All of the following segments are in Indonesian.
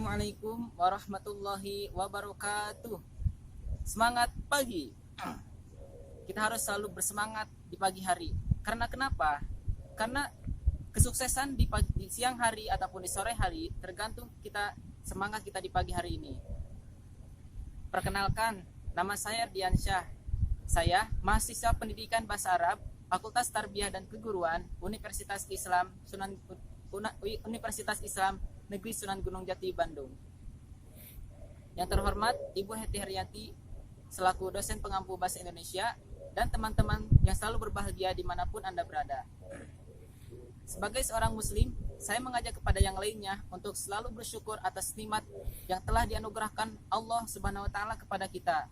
Assalamualaikum warahmatullahi wabarakatuh. Semangat pagi. Kita harus selalu bersemangat di pagi hari. Karena kenapa? Karena kesuksesan di siang hari ataupun di sore hari tergantung semangat kita di pagi hari ini. Perkenalkan, nama saya Diansyah. Saya mahasiswa pendidikan bahasa Arab, Fakultas Tarbiyah dan Keguruan, Universitas Islam Negeri Sunan Gunung Jati, Bandung. Yang terhormat Ibu Heti Haryanti selaku dosen pengampu bahasa Indonesia dan teman-teman yang selalu berbahagia dimanapun Anda berada. Sebagai seorang muslim, saya mengajak kepada yang lainnya untuk selalu bersyukur atas nikmat yang telah dianugerahkan Allah Subhanahu wa taala kepada kita,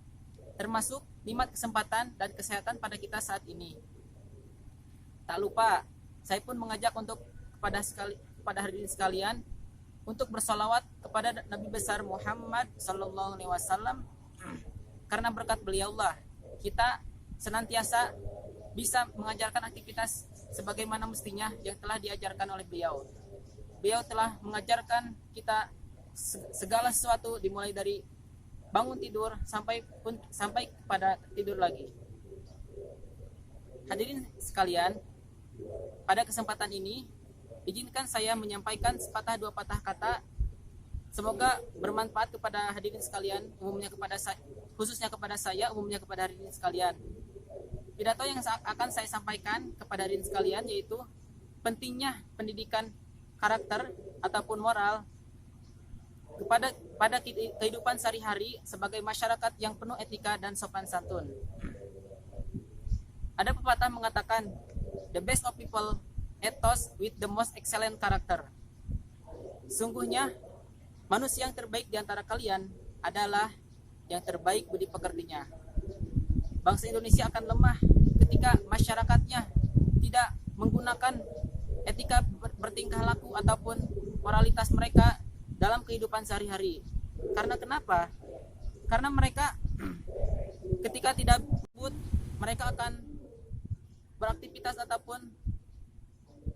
termasuk nikmat kesempatan dan kesehatan pada kita saat ini. Tak lupa, saya pun mengajak untuk kepada hadirin sekalian untuk bersolawat kepada Nabi besar Muhammad Sallallahu Alaihi Wasallam, karena berkat beliaulah kita senantiasa bisa mengajarkan aktivitas sebagaimana mestinya yang telah diajarkan oleh beliau. Beliau telah mengajarkan kita segala sesuatu, dimulai dari bangun tidur sampai kepada tidur lagi. Hadirin sekalian, pada kesempatan ini izinkan saya menyampaikan sepatah dua patah kata. Semoga bermanfaat kepada hadirin sekalian, khususnya kepada saya, umumnya kepada hadirin sekalian. Pidato yang akan saya sampaikan kepada hadirin sekalian yaitu pentingnya pendidikan karakter ataupun moral pada kehidupan sehari-hari sebagai masyarakat yang penuh etika dan sopan santun. Ada pepatah mengatakan, the best of people ethos with the most excellent character. Sungguhnya manusia yang terbaik di antara kalian adalah yang terbaik budi pekertinya. Bangsa Indonesia akan lemah ketika masyarakatnya tidak menggunakan etika bertingkah laku ataupun moralitas mereka dalam kehidupan sehari-hari. Karena kenapa? Karena mereka ketika tidak mereka akan beraktivitas ataupun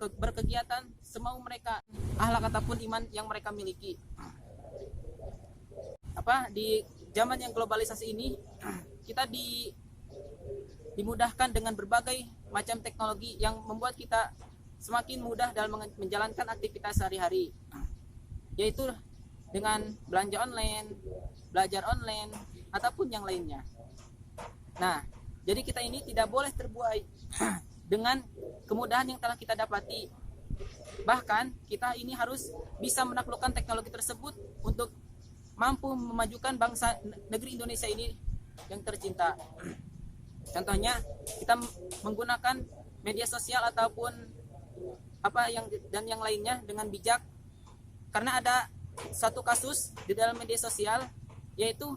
berkegiatan semau mereka, akhlak ataupun iman yang mereka miliki. Di zaman yang globalisasi ini kita dimudahkan dengan berbagai macam teknologi yang membuat kita semakin mudah dalam menjalankan aktivitas sehari-hari, yaitu dengan belanja online, belajar online ataupun yang lainnya. Nah, jadi kita ini tidak boleh terbuai dengan kemudahan yang telah kita dapati. Bahkan kita ini harus bisa menaklukkan teknologi tersebut untuk mampu memajukan bangsa negeri Indonesia ini yang tercinta. Contohnya kita menggunakan media sosial ataupun yang lainnya dengan bijak. Karena ada satu kasus di dalam media sosial, yaitu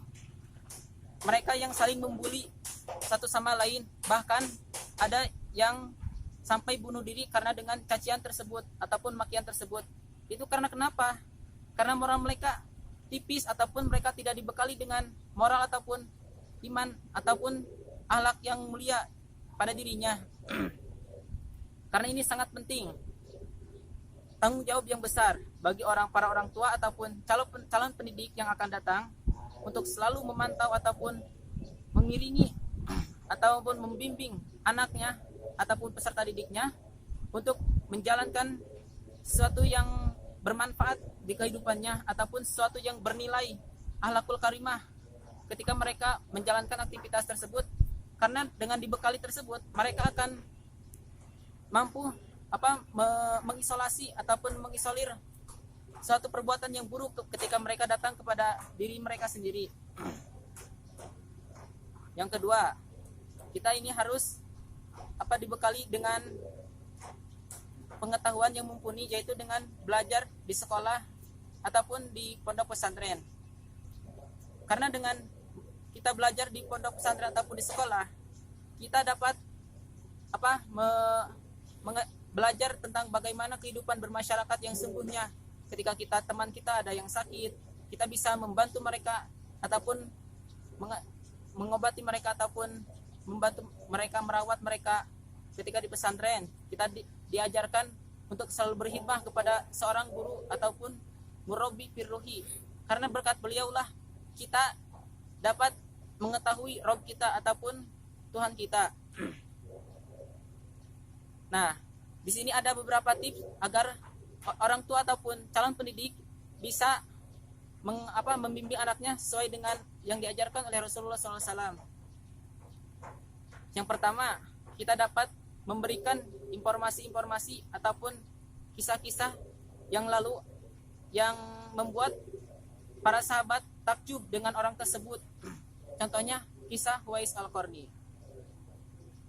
mereka yang saling membuli satu sama lain, bahkan ada yang sampai bunuh diri karena dengan cacian tersebut ataupun makian tersebut. Itu karena kenapa? Karena moral mereka tipis ataupun mereka tidak dibekali dengan moral ataupun iman ataupun akhlak yang mulia pada dirinya. Karena ini sangat penting, tanggung jawab yang besar bagi para orang tua ataupun calon pendidik yang akan datang untuk selalu memantau ataupun mengiringi ataupun membimbing anaknya ataupun peserta didiknya untuk menjalankan sesuatu yang bermanfaat di kehidupannya ataupun sesuatu yang bernilai akhlakul karimah ketika mereka menjalankan aktivitas tersebut. Karena dengan dibekali tersebut mereka akan mampu mengisolasi ataupun mengisolir suatu perbuatan yang buruk ketika mereka datang kepada diri mereka sendiri. Yang kedua, kita ini harus dibekali dengan pengetahuan yang mumpuni, yaitu dengan belajar di sekolah ataupun di pondok pesantren. Karena dengan kita belajar di pondok pesantren ataupun di sekolah, kita dapat belajar tentang bagaimana kehidupan bermasyarakat yang sungguhnya. Ketika teman kita ada yang sakit, kita bisa membantu mereka ataupun mengobati mereka ataupun membantu mereka, merawat mereka. Ketika di pesantren kita diajarkan untuk selalu berkhidmah kepada seorang guru ataupun murabbi firruhi, karena berkat beliaulah kita dapat mengetahui Rob kita ataupun Tuhan kita. Nah, di sini ada beberapa tips agar orang tua ataupun calon pendidik bisa membimbing anaknya sesuai dengan yang diajarkan oleh Rasulullah SAW. Yang pertama, kita dapat memberikan informasi-informasi ataupun kisah-kisah yang lalu yang membuat para sahabat takjub dengan orang tersebut. Contohnya kisah Uwais Al-Qarni.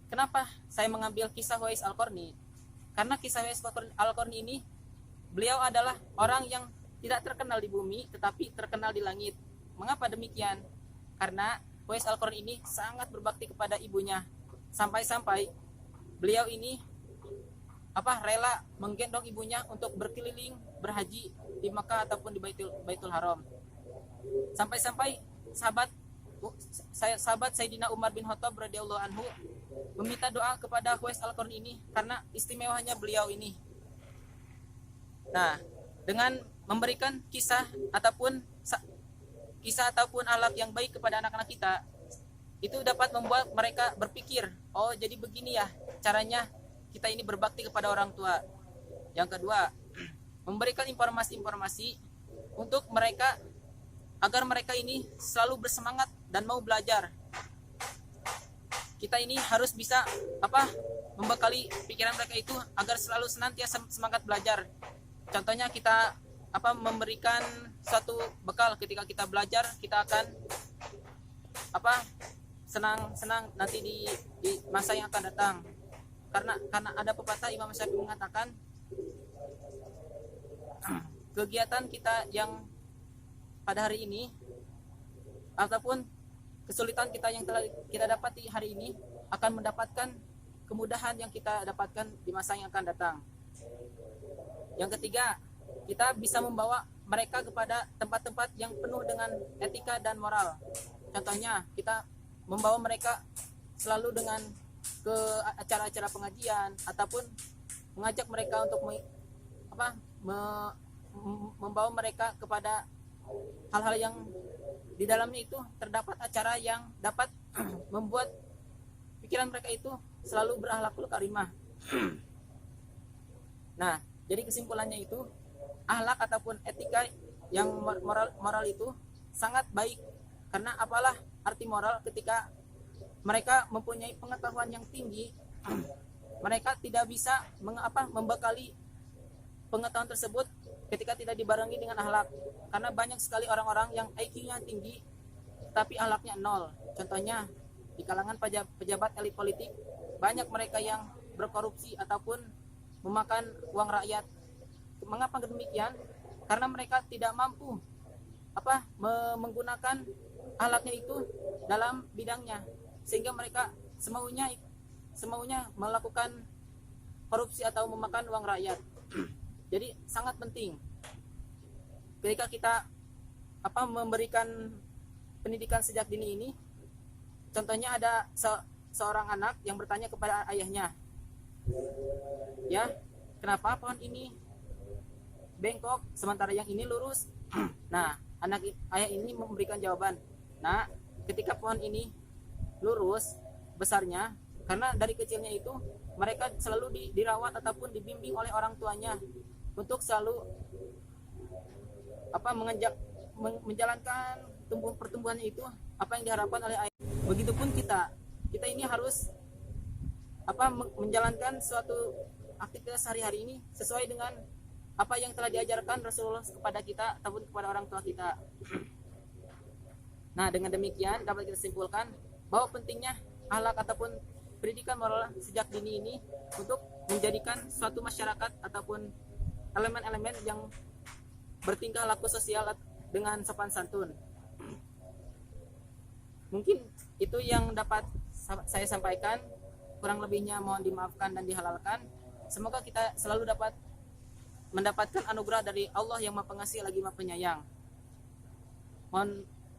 Kenapa saya mengambil kisah Uwais Al-Qarni? Karena kisah Uwais Al-Qarni ini, beliau adalah orang yang tidak terkenal di bumi tetapi terkenal di langit. Mengapa demikian? Karena Uwais Al-Qarni ini sangat berbakti kepada ibunya, sampai-sampai beliau ini rela menggendong ibunya untuk berkeliling berhaji di Makkah ataupun di Baitul Haram. Sampai-sampai sahabat Sayyidina Umar bin Khattab radhiyallahu anhu meminta doa kepada Uwais Al-Qarni ini karena istimewanya beliau ini. Nah, dengan memberikan kisah ataupun akhlak yang baik kepada anak-anak kita, itu dapat membuat mereka berpikir, oh jadi begini ya caranya kita ini berbakti kepada orang tua. Yang kedua, memberikan informasi-informasi untuk mereka agar mereka ini selalu bersemangat dan mau belajar. Kita ini harus bisa membekali pikiran mereka itu agar selalu senantiasa semangat belajar. Contohnya kita memberikan suatu bekal ketika kita belajar, kita akan senang nanti di masa yang akan datang. Karena ada pepatah Imam Syafi'i mengatakan kegiatan kita yang pada hari ini ataupun kesulitan kita yang telah kita dapati hari ini akan mendapatkan kemudahan yang kita dapatkan di masa yang akan datang. Yang ketiga, kita bisa membawa mereka kepada tempat-tempat yang penuh dengan etika dan moral. Contohnya, kita membawa mereka selalu dengan ke acara-acara pengajian ataupun mengajak mereka untuk membawa mereka kepada hal-hal yang di dalamnya itu terdapat acara yang dapat membuat pikiran mereka itu selalu berakhlakul karimah. Nah, jadi kesimpulannya itu akhlak ataupun etika yang moral itu sangat baik, karena apalah arti moral ketika mereka mempunyai pengetahuan yang tinggi, mereka tidak bisa membekali pengetahuan tersebut ketika tidak dibarengi dengan akhlak. Karena banyak sekali orang-orang yang IQ-nya tinggi tapi akhlaknya nol. Contohnya di kalangan pejabat elit politik, banyak mereka yang berkorupsi ataupun memakan uang rakyat. Mengapa demikian? Karena mereka tidak mampu menggunakan akhlaknya itu dalam bidangnya, sehingga mereka semaunya melakukan korupsi atau memakan uang rakyat. Jadi sangat penting ketika kita memberikan pendidikan sejak dini ini. Contohnya ada seorang anak yang bertanya kepada ayahnya, ya, kenapa pohon ini bengkok sementara yang ini lurus? Nah, ayah ini memberikan jawaban, nah, ketika pohon ini lurus besarnya karena dari kecilnya itu mereka selalu dirawat ataupun dibimbing oleh orang tuanya untuk selalu menjalankan pertumbuhannya itu apa yang diharapkan oleh ayah. Begitupun kita ini harus menjalankan suatu aktivitas sehari-hari ini sesuai dengan apa yang telah diajarkan Rasulullah kepada kita ataupun kepada orang tua kita. Nah, dengan demikian dapat kita simpulkan bahwa pentingnya akhlak ataupun pendidikan moral sejak dini ini untuk menjadikan suatu masyarakat ataupun elemen-elemen yang bertingkah laku sosial dengan sopan santun. Mungkin itu yang dapat saya sampaikan. Kurang lebihnya mohon dimaafkan dan dihalalkan. Semoga kita selalu dapat mendapatkan anugerah dari Allah yang Maha Pengasih lagi Maha Penyayang.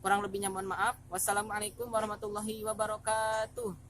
Kurang lebihnya mohon maaf. Wassalamualaikum warahmatullahi wabarakatuh.